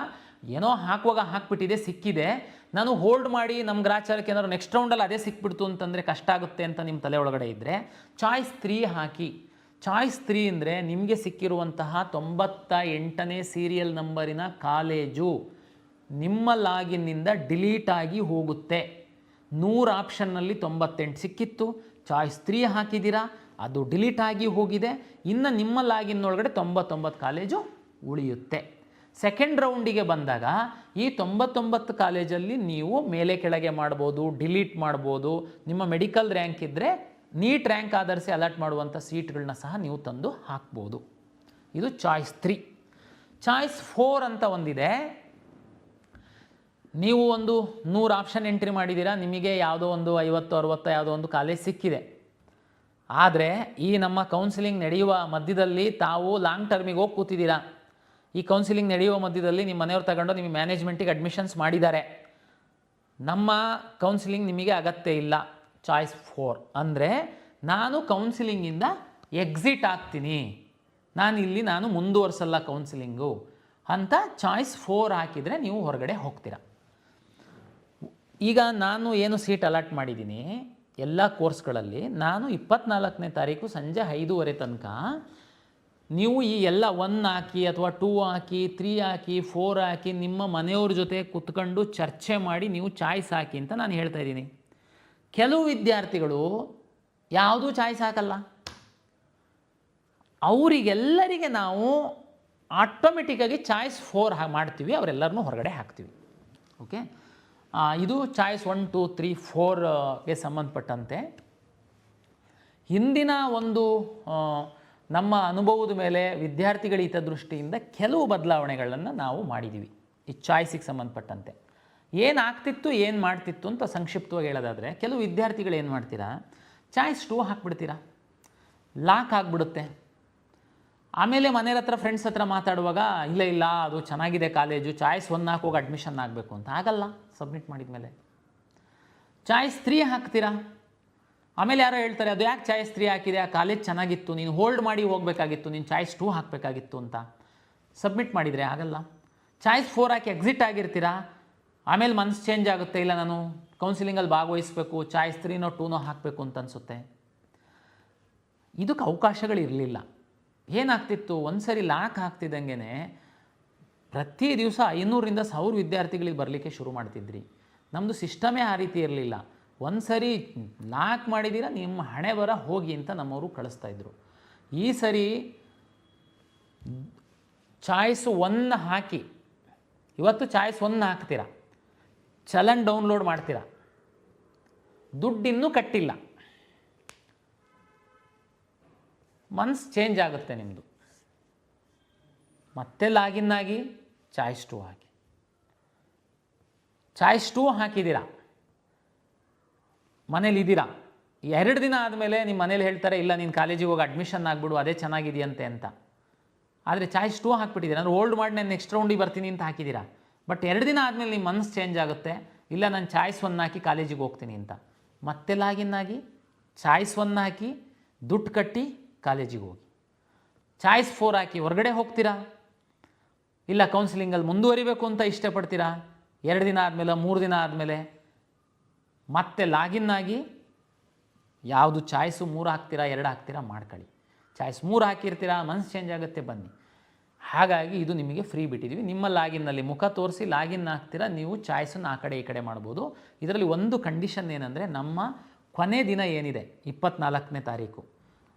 ಏನೋ ಹಾಕುವಾಗ ಹಾಕ್ಬಿಟ್ಟಿದೆ, ಸಿಕ್ಕಿದೆ, ನಾನು ಹೋಲ್ಡ್ ಮಾಡಿ ನಮ್ಮ ಗ್ರಾಚಾರಕ್ಕೆ ಏನಾದ್ರು ನೆಕ್ಸ್ಟ್ ರೌಂಡಲ್ಲಿ ಅದೇ ಸಿಕ್ಬಿಡ್ತು ಅಂತಂದರೆ ಕಷ್ಟ ಆಗುತ್ತೆ ಅಂತ ನಿಮ್ಮ ತಲೆ ಒಳಗಡೆ ಇದ್ದರೆ ಚಾಯ್ಸ್ 3 ಹಾಕಿ. ಚಾಯ್ಸ್ 3 ಅಂದರೆ ನಿಮಗೆ ಸಿಕ್ಕಿರುವಂತಹ 98ನೇ ಸೀರಿಯಲ್ ನಂಬರಿನ ಕಾಲೇಜು ನಿಮ್ಮ ಲಾಗಿನ್ನಿಂದ ಡಿಲೀಟ್ ಆಗಿ ಹೋಗುತ್ತೆ. 100 ಆಪ್ಷನ್ನಲ್ಲಿ 98 ಸಿಕ್ಕಿತ್ತು, ಚಾಯ್ಸ್ 3 ಹಾಕಿದ್ದೀರಾ, ಅದು ಡಿಲೀಟ್ ಆಗಿ ಹೋಗಿದೆ. ಇನ್ನು ನಿಮ್ಮ ಲಾಗಿನ್ ಒಳಗಡೆ 99 ಕಾಲೇಜು ಉಳಿಯುತ್ತೆ. ಸೆಕೆಂಡ್ ರೌಂಡಿಗೆ ಬಂದಾಗ ಈ 99 ಕಾಲೇಜಲ್ಲಿ ನೀವು ಮೇಲೆ ಕೆಳಗೆ ಮಾಡ್ಬೋದು, ಡಿಲೀಟ್ ಮಾಡ್ಬೋದು. ನಿಮ್ಮ ಮೆಡಿಕಲ್ ರ್ಯಾಂಕ್ ಇದ್ದರೆ ನೀಟ್ ರ್ಯಾಂಕ್ ಆಧರಿಸಿ ಅಲಾಟ್ ಮಾಡುವಂಥ ಸೀಟ್ಗಳನ್ನ ಸಹ ನೀವು ತಂದು ಹಾಕ್ಬೋದು. ಇದು ಚಾಯ್ಸ್ 3. ಚಾಯ್ಸ್ 4 ಅಂತ ಒಂದಿದೆ. ನೀವು ಒಂದು 100 ಆಪ್ಷನ್ ಎಂಟ್ರಿ ಮಾಡಿದ್ದೀರಾ, ನಿಮಗೆ ಯಾವುದೋ ಒಂದು 50-60 ಯಾವುದೋ ಒಂದು ಕಾಲೇಜ್ ಸಿಕ್ಕಿದೆ. ಆದರೆ ಈ ನಮ್ಮ ಕೌನ್ಸಿಲಿಂಗ್ ನಡೆಯುವ ಮಧ್ಯದಲ್ಲಿ ತಾವು ಲಾಂಗ್ ಟರ್ಮಿಗೆ ಹೋಗಿ ಕೂತಿದ್ದೀರಾ. ಈ ಕೌನ್ಸಿಲಿಂಗ್ ನಡೆಯುವ ಮಧ್ಯದಲ್ಲಿ ನಿಮ್ಮ ಮನೆಯವ್ರು ತಗೊಂಡು ನಿಮಗೆ ಮ್ಯಾನೇಜ್ಮೆಂಟಿಗೆ ಅಡ್ಮಿಷನ್ಸ್ ಮಾಡಿದ್ದಾರೆ. ನಮ್ಮ ಕೌನ್ಸಿಲಿಂಗ್ ನಿಮಗೆ ಅಗತ್ಯ ಇಲ್ಲ. ಚಾಯ್ಸ್ 4 ಅಂದರೆ ನಾನು ಕೌನ್ಸಿಲಿಂಗಿಂದ ಎಕ್ಸಿಟ್ ಆಗ್ತೀನಿ, ನಾನು ಮುಂದುವರ್ಸಲ್ಲ ಕೌನ್ಸಿಲಿಂಗು ಅಂತ ಚಾಯ್ಸ್ 4 ಹಾಕಿದರೆ ನೀವು ಹೊರಗಡೆ ಹೋಗ್ತೀರಾ. ಈಗ ನಾನು ಏನು ಸೀಟ್ ಅಲಾಟ್ ಮಾಡಿದ್ದೀನಿ ಎಲ್ಲ ಕೋರ್ಸ್ಗಳಲ್ಲಿ, ನಾನು 24ನೇ ತಾರೀಕು ಸಂಜೆ 5:30 ತನಕ ನೀವು ಈ ಎಲ್ಲ 1 ಹಾಕಿ ಅಥವಾ 2 ಹಾಕಿ 3 ಹಾಕಿ 4 ಹಾಕಿ ನಿಮ್ಮ ಮನೆಯವ್ರ ಜೊತೆ ಕುತ್ಕೊಂಡು ಚರ್ಚೆ ಮಾಡಿ ನೀವು ಚಾಯ್ಸ್ ಹಾಕಿ ಅಂತ ನಾನು ಹೇಳ್ತಾ ಇದ್ದೀನಿ. ಕೆಲವು ವಿದ್ಯಾರ್ಥಿಗಳು ಯಾವುದೂ ಚಾಯ್ಸ್ ಹಾಕಲ್ಲ, ಅವರಿಗೆಲ್ಲರಿಗೆ ನಾವು ಆಟೋಮೆಟಿಕ್ಕಾಗಿ ಚಾಯ್ಸ್ 4 ಮಾಡ್ತೀವಿ, ಅವರೆಲ್ಲರನ್ನೂ ಹೊರಗಡೆ ಹಾಕ್ತೀವಿ. ಓಕೆ, ಇದು ಚಾಯ್ಸ್ 1, 2, 3, 4ಗೆ ಸಂಬಂಧಪಟ್ಟಂತೆ ಹಿಂದಿನ ಒಂದು ನಮ್ಮ ಅನುಭವದ ಮೇಲೆ ವಿದ್ಯಾರ್ಥಿಗಳ ಹಿತದೃಷ್ಟಿಯಿಂದ ಕೆಲವು ಬದಲಾವಣೆಗಳನ್ನು ನಾವು ಮಾಡಿದ್ದೀವಿ. ಈ ಚಾಯ್ಸಿಗೆ ಸಂಬಂಧಪಟ್ಟಂತೆ ಏನಾಗ್ತಿತ್ತು ಏನು ಮಾಡ್ತಿತ್ತು ಅಂತ ಸಂಕ್ಷಿಪ್ತವಾಗಿ ಹೇಳೋದಾದರೆ, ಕೆಲವು ವಿದ್ಯಾರ್ಥಿಗಳು ಏನು ಮಾಡ್ತೀರಾ, ಚಾಯ್ಸ್ 2 ಹಾಕ್ಬಿಡ್ತೀರಾ, ಲಾಕ್ ಆಗಿಬಿಡುತ್ತೆ. ಆಮೇಲೆ ಮನೆಯವ್ರ ಹತ್ರ ಫ್ರೆಂಡ್ಸ್ ಹತ್ರ ಮಾತಾಡುವಾಗ ಇಲ್ಲ ಅದು ಚೆನ್ನಾಗಿದೆ ಕಾಲೇಜು, ಚಾಯ್ಸ್ 1 ಹಾಕಿ ಹೋಗಿ ಅಡ್ಮಿಷನ್ ಆಗಬೇಕು ಅಂತ ಆಗಲ್ಲ. ಸಬ್ಮಿಟ್ ಮಾಡಿದ ಮೇಲೆ ಚಾಯ್ಸ್ 3 ಹಾಕ್ತೀರಾ, ಆಮೇಲೆ ಯಾರೋ ಹೇಳ್ತಾರೆ ಅದು ಯಾಕೆ ಚಾಯ್ಸ್ 3 ಹಾಕಿದೆ, ಆ ಕಾಲೇಜ್ ಚೆನ್ನಾಗಿತ್ತು, ನೀನು ಹೋಲ್ಡ್ ಮಾಡಿ ಹೋಗಬೇಕಾಗಿತ್ತು, ನೀನು ಚಾಯ್ಸ್ 2 ಹಾಕಬೇಕಾಗಿತ್ತು ಅಂತ ಸಬ್ಮಿಟ್ ಮಾಡಿದರೆ ಆಗಲ್ಲ. ಚಾಯ್ಸ್ 4 ಹಾಕಿ ಎಕ್ಸಿಟ್ ಆಗಿರ್ತೀರಾ, ಆಮೇಲೆ ಮನಸ್ಸು ಚೇಂಜ್ ಆಗುತ್ತೆ, ಇಲ್ಲ ನಾನು ಕೌನ್ಸಿಲಿಂಗಲ್ಲಿ ಭಾಗವಹಿಸಬೇಕು, ಚಾಯ್ಸ್ 3ನೋ 2ನೋ ಹಾಕಬೇಕು ಅಂತ ಅನಿಸುತ್ತೆ. ಇದಕ್ಕೆ ಅವಕಾಶಗಳಿರಲಿಲ್ಲ. ಏನಾಗ್ತಿತ್ತು, ಒಂದು ಸರಿ ಲಾಕ್ ಆಗ್ತಿದ್ದಂಗೆ ಪ್ರತಿ ದಿವಸ 500ರಿಂದ 1000 ವಿದ್ಯಾರ್ಥಿಗಳಿಗೆ ಬರಲಿಕ್ಕೆ ಶುರು ಮಾಡ್ತಿದ್ರಿ. ನಮ್ಮದು ಸಿಸ್ಟಮೇ ಆ ರೀತಿ ಇರಲಿಲ್ಲ. ಒಂದು ಸರಿ ಲಾಕ್ ಮಾಡಿದ್ದೀರಾ, ನಿಮ್ಮ ಹಣೆ ಬರ ಹೋಗಿ ಅಂತ ನಮ್ಮವರು ಕಳಿಸ್ತಾಯಿದ್ರು. ಈ ಸರಿ ಚಾಯ್ಸ್ 1 ಹಾಕಿ, ಇವತ್ತು ಚಾಯ್ಸ್ 1 ಹಾಕ್ತೀರಾ, ಚಲನ್ ಡೌನ್ಲೋಡ್ ಮಾಡ್ತೀರಾ, ದುಡ್ಡಿನ್ನೂ ಕಟ್ಟಿಲ್ಲ, ಮನ್ಸು ಚೇಂಜ್ ಆಗುತ್ತೆ ನಿಮ್ಮದು. ಮತ್ತೆ ಲಾಗಿನ್ ಆಗಿ ಚಾಯ್ಸ್ 2 ಹಾಕಿ, ಚಾಯ್ಸ್ 2 ಹಾಕಿದ್ದೀರಾ, ಮನೇಲಿದ್ದೀರಾ. 2 ದಿನ ಆದಮೇಲೆ ನಿಮ್ಮ ಮನೇಲಿ ಹೇಳ್ತಾರೆ ಇಲ್ಲ ನೀನು ಕಾಲೇಜಿಗೆ ಹೋಗಿ ಅಡ್ಮಿಷನ್ ಆಗಿಬಿಡು, ಅದೇ ಚೆನ್ನಾಗಿದೆಯಂತೆ ಅಂತ. ಆದರೆ ಚಾಯ್ಸ್ 2 ಹಾಕ್ಬಿಟ್ಟಿದ್ದೀರಾ, ನಾನು ಹೋಲ್ಡ್ ಮಾಡಿ ನಾನು ನೆಕ್ಸ್ಟ್ ರೌಂಡಿಗೆ ಬರ್ತೀನಿ ಅಂತ ಹಾಕಿದ್ದೀರಾ. ಬಟ್ 2 ದಿನ ಆದಮೇಲೆ ನಿಮ್ಮ ಮನಸ್ಸು ಚೇಂಜ್ ಆಗುತ್ತೆ, ಇಲ್ಲ ನಾನು ಚಾಯ್ಸ್ 1 ಹಾಕಿ ಕಾಲೇಜಿಗೆ ಹೋಗ್ತೀನಿ ಅಂತ. ಮತ್ತೆ ಲಾಗಿನ್ ಆಗಿ ಚಾಯ್ಸ್ 1 ಹಾಕಿ ದುಡ್ಡು ಕಟ್ಟಿ ಕಾಲೇಜಿಗೆ ಹೋಗಿ. ಚಾಯ್ಸ್ 4 ಹಾಕಿ ಹೊರಗಡೆ ಹೋಗ್ತೀರಾ, ಇಲ್ಲ ಕೌನ್ಸಿಲಿಂಗಲ್ಲಿ ಮುಂದುವರಿಬೇಕು ಅಂತ ಇಷ್ಟಪಡ್ತೀರಾ. 2 ದಿನ ಆದಮೇಲೆ 3 ದಿನ ಆದಮೇಲೆ ಮತ್ತೆ ಲಾಗಿನ್ ಆಗಿ ಯಾವುದು ಚಾಯ್ಸು 3 ಹಾಕ್ತೀರಾ 2 ಹಾಕ್ತೀರಾ ಮಾಡ್ಕೊಳ್ಳಿ. ಚಾಯ್ಸ್ 3 ಹಾಕಿರ್ತೀರಾ, ಮನಸ್ಸು ಚೇಂಜ್ ಆಗುತ್ತೆ, ಬನ್ನಿ. ಹಾಗಾಗಿ ಇದು ನಿಮಗೆ ಫ್ರೀ ಬಿಟ್ಟಿದ್ದೀವಿ. ನಿಮ್ಮ ಲಾಗಿನ್ನಲ್ಲಿ ಮುಖ ತೋರಿಸಿ ಲಾಗಿನ್ ಆಗ್ತೀರಾ, ನೀವು ಚಾಯ್ಸನ್ನು ಆ ಕಡೆ ಈ ಕಡೆ ಮಾಡ್ಬೋದು. ಇದರಲ್ಲಿ ಒಂದು ಕಂಡೀಷನ್ ಏನಂದರೆ, ನಮ್ಮ ಕೊನೆ ದಿನ ಏನಿದೆ 24ನೇ ತಾರೀಕು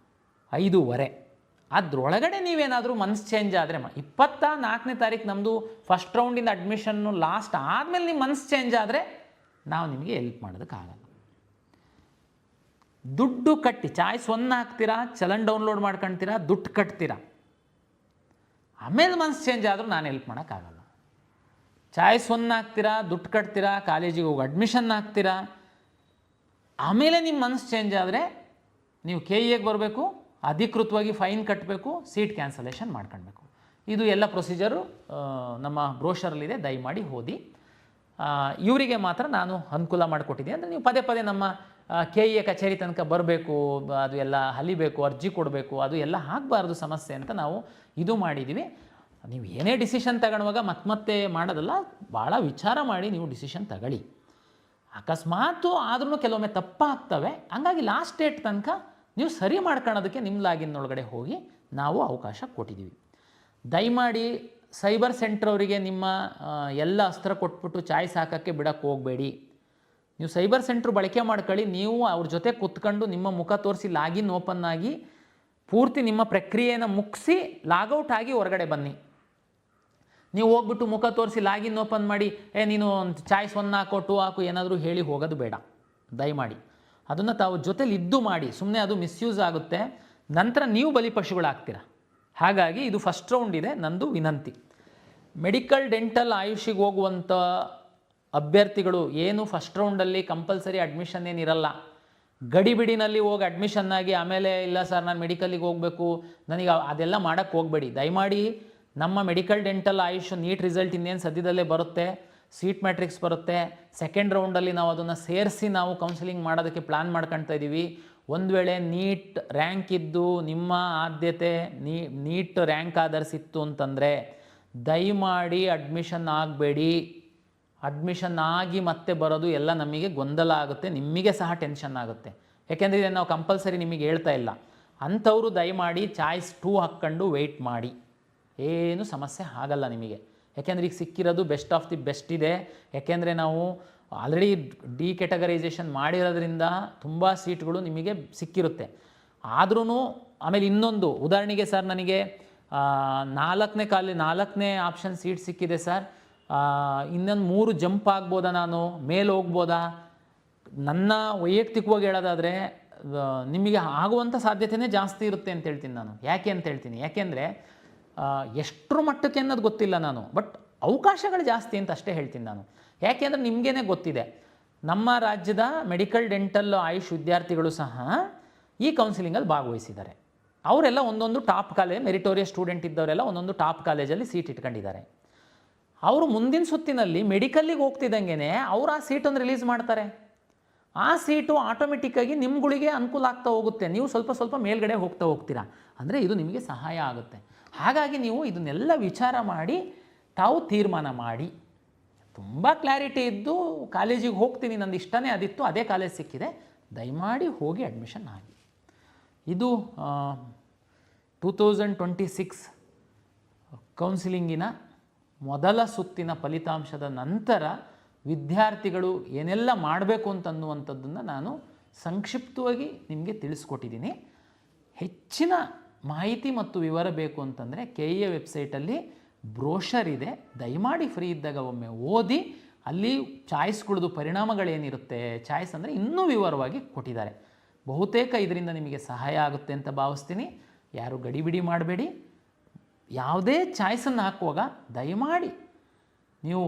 5:30, ಅದರೊಳಗಡೆ ನೀವೇನಾದರೂ ಮನಸ್ಸು ಚೇಂಜ್ ಆದರೆ 24ನೇ ತಾರೀಕು ನಮ್ಮದು ಫಸ್ಟ್ ರೌಂಡಿಂದ ಅಡ್ಮಿಷನ್ನು ಲಾಸ್ಟ್ ಆದಮೇಲೆ ನಿಮ್ಮ ಮನಸ್ಸು ಚೇಂಜ್ ಆದರೆ ನಾವು ನಿಮಗೆ ಹೆಲ್ಪ್ ಮಾಡೋದಕ್ಕಾಗಲ್ಲ. ದುಡ್ಡು ಕಟ್ಟಿ ಚಾಯ್ಸ್ 1 ಹಾಕ್ತೀರಾ, ಚಲನ್ ಡೌನ್ಲೋಡ್ ಮಾಡ್ಕೊಳ್ತೀರಾ, ದುಡ್ಡು ಕಟ್ತೀರಾ, ಆಮೇಲೆ ಮನಸ್ಸು ಚೇಂಜ್ ಆದರೂ ನಾನು ಹೆಲ್ಪ್ ಮಾಡೋಕ್ಕಾಗಲ್ಲ. ಚಾಯ್ಸ್ 1 ಹಾಕ್ತೀರಾ, ದುಡ್ಡು ಕಟ್ತೀರಾ, ಕಾಲೇಜಿಗೆ ಹೋಗಿ ಅಡ್ಮಿಷನ್ ಹಾಕ್ತೀರಾ, ಆಮೇಲೆ ನಿಮ್ಮ ಮನಸ್ಸು ಚೇಂಜ್ ಆದರೆ ನೀವು KEಗೆ ಬರಬೇಕು, ಅಧಿಕೃತವಾಗಿ ಫೈನ್ ಕಟ್ಟಬೇಕು, ಸೀಟ್ ಕ್ಯಾನ್ಸಲೇಷನ್ ಮಾಡ್ಕೊಳ್ಬೇಕು. ಇದು ಎಲ್ಲ ಪ್ರೊಸೀಜರು ನಮ್ಮ ಬ್ರೋಷರಲ್ಲಿದೆ, ದಯಮಾಡಿ ಓದಿ. ಇವರಿಗೆ ಮಾತ್ರ ನಾನು ಅನುಕೂಲ ಮಾಡಿಕೊಟ್ಟಿದ್ದೀನಿ. ಅಂದರೆ ನೀವು ಪದೇ ಪದೇ ನಮ್ಮ KE ಕಚೇರಿ ತನಕ ಬರಬೇಕು, ಅದು ಎಲ್ಲ ಹಲಿಬೇಕು, ಅರ್ಜಿ ಕೊಡಬೇಕು, ಅದು ಎಲ್ಲ ಆಗಬಾರ್ದು ಸಮಸ್ಯೆ ಅಂತ ನಾವು ಇದು ಮಾಡಿದ್ದೀವಿ. ನೀವು ಏನೇ ಡಿಸಿಷನ್ ತಗೊಳ್ಳುವಾಗ ಮತ್ತೆ ಮಾಡೋದಲ್ಲ, ಭಾಳ ವಿಚಾರ ಮಾಡಿ ನೀವು ಡಿಸಿಷನ್ ತಗೊಳ್ಳಿ. ಅಕಸ್ಮಾತು ಆದ್ರೂ ಕೆಲವೊಮ್ಮೆ ತಪ್ಪಾಗ್ತವೆ, ಹಂಗಾಗಿ ಲಾಸ್ಟ್ ಡೇಟ್ ತನಕ ನೀವು ಸರಿ ಮಾಡ್ಕೊಳ್ಳೋದಕ್ಕೆ ನಿಮ್ಮ ಲಾಗಿನ್ ಒಳಗಡೆ ಹೋಗಿ ನಾವು ಅವಕಾಶ ಕೊಟ್ಟಿದ್ದೀವಿ. ದಯಮಾಡಿ ಸೈಬರ್ ಸೆಂಟ್ರ್ ಅವರಿಗೆ ನಿಮ್ಮ ಎಲ್ಲ ಅಸ್ತ್ರ ಕೊಟ್ಬಿಟ್ಟು ಚಾಯ್ಸ್ ಹಾಕೋಕ್ಕೆ ಬಿಡೋಕ್ಕೆ ಹೋಗಬೇಡಿ. ನೀವು ಸೈಬರ್ ಸೆಂಟ್ರ್ ಬಳಕೆ ಮಾಡ್ಕೊಳ್ಳಿ. ನೀವು ಅವ್ರ ಜೊತೆ ಕೂತ್ಕೊಂಡು ನಿಮ್ಮ ಮುಖ ತೋರಿಸಿ ಲಾಗಿನ್ ಓಪನ್ ಆಗಿ ಪೂರ್ತಿ ನಿಮ್ಮ ಪ್ರಕ್ರಿಯೆಯನ್ನು ಮುಗಿಸಿ ಲಾಗೌಟ್ ಆಗಿ ಹೊರಗಡೆ ಬನ್ನಿ. ನೀವು ಹೋಗ್ಬಿಟ್ಟು ಮುಖ ತೋರಿಸಿ ಲಾಗಿನ್ ಓಪನ್ ಮಾಡಿ ನೀನು ಚಾಯ್ಸ್ 1 ಹಾಕೋ 2 ಹಾಕು ಏನಾದರೂ ಹೇಳಿ ಹೋಗೋದು ಬೇಡ. ದಯಮಾಡಿ ಅದನ್ನು ತಾವು ಜೊತೆಲಿ ಇದ್ದು ಮಾಡಿ. ಸುಮ್ಮನೆ ಅದು ಮಿಸ್ಯೂಸ್ ಆಗುತ್ತೆ, ನಂತರ ನೀವು ಬಲಿಪಶುಗಳಾಗ್ತೀರ. ಹಾಗಾಗಿ ಇದು ಫಸ್ಟ್ ರೌಂಡ್ ಇದೆ, ನಂದು ವಿನಂತಿ. ಮೆಡಿಕಲ್ ಡೆಂಟಲ್ ಆಯುಷಿಗೆ ಹೋಗುವಂಥ ಅಭ್ಯರ್ಥಿಗಳು ಏನು ಫಸ್ಟ್ ರೌಂಡಲ್ಲಿ ಕಂಪಲ್ಸರಿ ಅಡ್ಮಿಷನ್ ಏನಿರಲ್ಲ, ಗಡಿಬಿಡಿನಲ್ಲಿ ಹೋಗಿ ಅಡ್ಮಿಷನ್ ಆಗಿ ಆಮೇಲೆ ಇಲ್ಲ ಸರ್ ನಾನು ಮೆಡಿಕಲ್ಲಿಗೆ ಹೋಗಬೇಕು ನನಗೆ ಅದೆಲ್ಲ ಮಾಡೋಕ್ಕೆ ಹೋಗಬೇಡಿ. ದಯಮಾಡಿ ನಮ್ಮ medical dental AYUSH NEET result ಇನ್ನೇನು ಸದ್ಯದಲ್ಲೇ ಬರುತ್ತೆ, ಸೀಟ್ ಮ್ಯಾಟ್ರಿಕ್ಸ್ ಬರುತ್ತೆ. ಸೆಕೆಂಡ್ ರೌಂಡಲ್ಲಿ ನಾವು ಅದನ್ನು ಸೇರಿಸಿ ನಾವು ಕೌನ್ಸಿಲಿಂಗ್ ಮಾಡೋದಕ್ಕೆ ಪ್ಲ್ಯಾನ್ ಮಾಡ್ಕೊಳ್ತಾ ಇದ್ದೀವಿ. ಒಂದು ವೇಳೆ ನೀಟ್ ರ್ಯಾಂಕ್ ಇದ್ದು ನಿಮ್ಮ ಆದ್ಯತೆ ನೀಟ್ ರ್ಯಾಂಕ್ ಆಧರಿಸಿತ್ತು ಅಂತಂದರೆ ದಯಮಾಡಿ ಅಡ್ಮಿಷನ್ ಆಗಬೇಡಿ. ಅಡ್ಮಿಷನ್ ಆಗಿ ಮತ್ತೆ ಬರೋದು ಎಲ್ಲ ನಮಗೆ ಗೊಂದಲ ಆಗುತ್ತೆ, ನಿಮಗೆ ಸಹ ಟೆನ್ಷನ್ ಆಗುತ್ತೆ. ಯಾಕೆಂದರೆ ಇದನ್ನು ನಾವು ಕಂಪಲ್ಸರಿ ನಿಮಗೆ ಹೇಳ್ತಾ ಇಲ್ಲ. ಅಂಥವರು ದಯಮಾಡಿ ಚಾಯ್ಸ್ 2 ಹಾಕ್ಕೊಂಡು ವೆಯ್ಟ್ ಮಾಡಿ, ಏನು ಸಮಸ್ಯೆ ಆಗಲ್ಲ ನಿಮಗೆ. ಯಾಕೆಂದರೆ ಈಗ ಸಿಕ್ಕಿರೋದು ಬೆಸ್ಟ್ ಆಫ್ ದಿ ಬೆಸ್ಟ್ ಇದೆ. ಯಾಕೆಂದರೆ ನಾವು ಆಲ್ರೆಡಿ ಡಿ ಕ್ಯಾಟಗರೈಸೇಷನ್ ಮಾಡಿರೋದ್ರಿಂದ ತುಂಬ ಸೀಟ್ಗಳು ನಿಮಗೆ ಸಿಕ್ಕಿರುತ್ತೆ. ಆದ್ರೂ ಆಮೇಲೆ ಇನ್ನೊಂದು ಉದಾಹರಣೆಗೆ ಸರ್ ನನಗೆ 4ನೇ ಆಪ್ಷನ್ ಸೀಟ್ ಸಿಕ್ಕಿದೆ ಸರ್, ಇನ್ನೊಂದು 3 ಜಂಪ್ ಆಗ್ಬೋದಾ, ನಾನು ಮೇಲೆ ಹೋಗ್ಬೋದಾ? ನನ್ನ ವೈಯಕ್ತಿಕವಾಗಿ ಹೇಳೋದಾದರೆ ನಿಮಗೆ ಆಗುವಂಥ ಸಾಧ್ಯತೆಯೇ ಜಾಸ್ತಿ ಇರುತ್ತೆ ಅಂತ ಹೇಳ್ತೀನಿ ನಾನು. ಯಾಕೆ ಅಂತ ಹೇಳ್ತೀನಿ, ಯಾಕೆಂದರೆ ಎಷ್ಟರ ಮಟ್ಟಕ್ಕೆ ಅನ್ನೋದು ಗೊತ್ತಿಲ್ಲ ನಾನು, ಬಟ್ ಅವಕಾಶಗಳು ಜಾಸ್ತಿ ಅಂತ ಅಷ್ಟೇ ಹೇಳ್ತೀನಿ ನಾನು. ಯಾಕೆಂದರೆ ನಿಮಗೇನೆ ಗೊತ್ತಿದೆ, ನಮ್ಮ ರಾಜ್ಯದ ಮೆಡಿಕಲ್ ಡೆಂಟಲ್ ಆಯುಷ್ ವಿದ್ಯಾರ್ಥಿಗಳು ಸಹ ಈ ಕೌನ್ಸಿಲಿಂಗಲ್ಲಿ ಭಾಗವಹಿಸಿದ್ದಾರೆ. ಅವರೆಲ್ಲ ಒಂದೊಂದು ಟಾಪ್ ಕಾಲೇಜ್, ಮೆರಿಟೋರಿಯಸ್ ಸ್ಟೂಡೆಂಟ್ ಇದ್ದವರೆಲ್ಲ ಒಂದೊಂದು ಟಾಪ್ ಕಾಲೇಜಲ್ಲಿ ಸೀಟ್ ಇಟ್ಕೊಂಡಿದ್ದಾರೆ. ಅವರು ಮುಂದಿನ ಸುತ್ತಿನಲ್ಲಿ ಮೆಡಿಕಲ್ಲಿಗೆ ಹೋಗ್ತಿದ್ದಂಗೆ ಅವರು ಆ ಸೀಟನ್ನು ರಿಲೀಸ್ ಮಾಡ್ತಾರೆ. ಆ ಸೀಟು ಆಟೋಮೆಟಿಕ್ಕಾಗಿ ನಿಮ್ಗಳಿಗೆ ಅನುಕೂಲ ಆಗ್ತಾ ಹೋಗುತ್ತೆ, ನೀವು ಸ್ವಲ್ಪ ಸ್ವಲ್ಪ ಮೇಲ್ಗಡೆ ಹೋಗ್ತಾ ಹೋಗ್ತೀರಾ. ಅಂದರೆ ಇದು ನಿಮಗೆ ಸಹಾಯ ಆಗುತ್ತೆ. ಹಾಗಾಗಿ ನೀವು ಇದನ್ನೆಲ್ಲ ವಿಚಾರ ಮಾಡಿ ತಾವು ತೀರ್ಮಾನ ಮಾಡಿ, ತುಂಬ ಕ್ಲಾರಿಟಿ ಇದ್ದು ಕಾಲೇಜಿಗೆ ಹೋಗ್ತೀನಿ, ನಂದು ಇಷ್ಟನೇ ಅದಿತ್ತು, ಅದೇ ಕಾಲೇಜ್ ಸಿಕ್ಕಿದೆ, ದಯಮಾಡಿ ಹೋಗಿ ಅಡ್ಮಿಷನ್ ಆಗಿ. ಇದು 2026 ಕೌನ್ಸಿಲಿಂಗಿನ ಮೊದಲ ಸುತ್ತಿನ ಫಲಿತಾಂಶದ ನಂತರ ವಿದ್ಯಾರ್ಥಿಗಳು ಏನೆಲ್ಲ ಮಾಡಬೇಕು ಅಂತನ್ನುವಂಥದ್ದನ್ನು ನಾನು ಸಂಕ್ಷಿಪ್ತವಾಗಿ ನಿಮಗೆ ತಿಳಿಸ್ಕೊಟ್ಟಿದ್ದೀನಿ. ಹೆಚ್ಚಿನ ಮಾಹಿತಿ ಮತ್ತು ವಿವರ ಬೇಕು ಅಂತಂದರೆ KEA ವೆಬ್ಸೈಟಲ್ಲಿ ಬ್ರೋಷರ್ ಇದೆ, ದಯಮಾಡಿ ಫ್ರೀ ಇದ್ದಾಗ ಒಮ್ಮೆ ಓದಿ. ಅಲ್ಲಿ ಚಾಯ್ಸ್ಗಳದ್ದು ಪರಿಣಾಮಗಳೇನಿರುತ್ತೆ, ಚಾಯ್ಸ್ ಅಂದರೆ ಇನ್ನೂ ವಿವರವಾಗಿ ಕೊಟ್ಟಿದ್ದಾರೆ. ಬಹುತೇಕ ಇದರಿಂದ ನಿಮಗೆ ಸಹಾಯ ಆಗುತ್ತೆ ಅಂತ ಭಾವಿಸ್ತೀನಿ. ಯಾರು ಗಡಿಬಿಡಿ ಮಾಡಬೇಡಿ. ಯಾವುದೇ ಚಾಯ್ಸನ್ನು ಹಾಕುವಾಗ ದಯಮಾಡಿ ನೀವು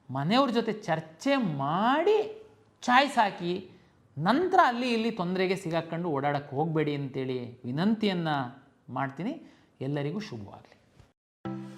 ಮನೆಯವ್ರ ಜೊತೆ ಚರ್ಚೆ ಮಾಡಿ ಚಾಯ್ಸ್ ಹಾಕಿ, ನಂತರ ಅಲ್ಲಿ ಇಲ್ಲಿ ತೊಂದರೆಗೆ ಸಿಗಾಕೊಂಡು ಓಡಾಡಕ್ಕೆ ಹೋಗಬೇಡಿ ಅಂತೇಳಿ ವಿನಂತಿಯನ್ನು ಮಾಡ್ತೀನಿ. ಎಲ್ಲರಿಗೂ ಶುಭವಾಗಲಿ.